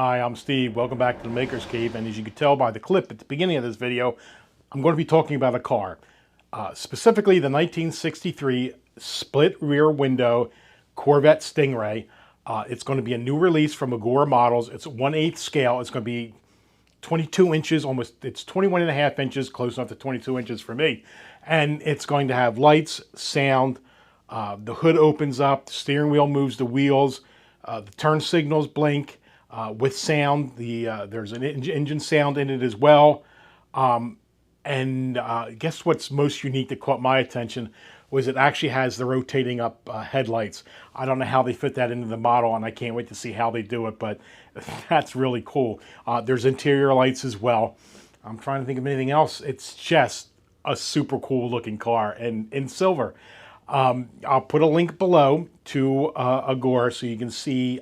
Hi, I'm Steve. Welcome back to the Maker's Cave. And as you can tell by the clip at the beginning of this video, I'm going to be talking about a car. Specifically the 1963 split rear window Corvette Stingray. It's going to be a new release from Agora Models. It's 1/8 scale. It's going to be 22 inches, almost, it's 21 and a half inches, close enough to 22 inches for me. And it's going to have lights, sound, the hood opens up, the steering wheel moves the wheels, the turn signals blink, with sound. There's an engine sound in it as well. Guess what's most unique that caught my attention was it actually has the rotating up headlights. I don't know how they fit that into the model, and I can't wait to see how they do it, but that's really cool. There's interior lights as well. I'm trying to think of anything else. It's just a super cool looking car and in silver. I'll put a link below to Agora so you can see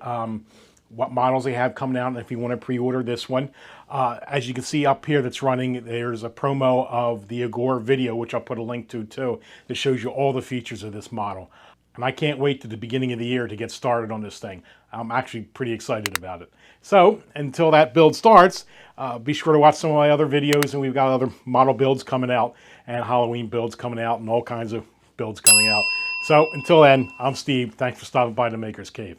what models they have coming out, and if you want to pre-order this one. As you can see up here that's running, there's a promo of the Agora video, which I'll put a link to too, that shows you all the features of this model. And I can't wait to the beginning of the year to get started on this thing. I'm actually pretty excited about it. So until that build starts, be sure to watch some of my other videos, and we've got other model builds coming out and Halloween builds coming out and all kinds of builds coming out. So until then, I'm Steve. Thanks for stopping by the Maker's Cave.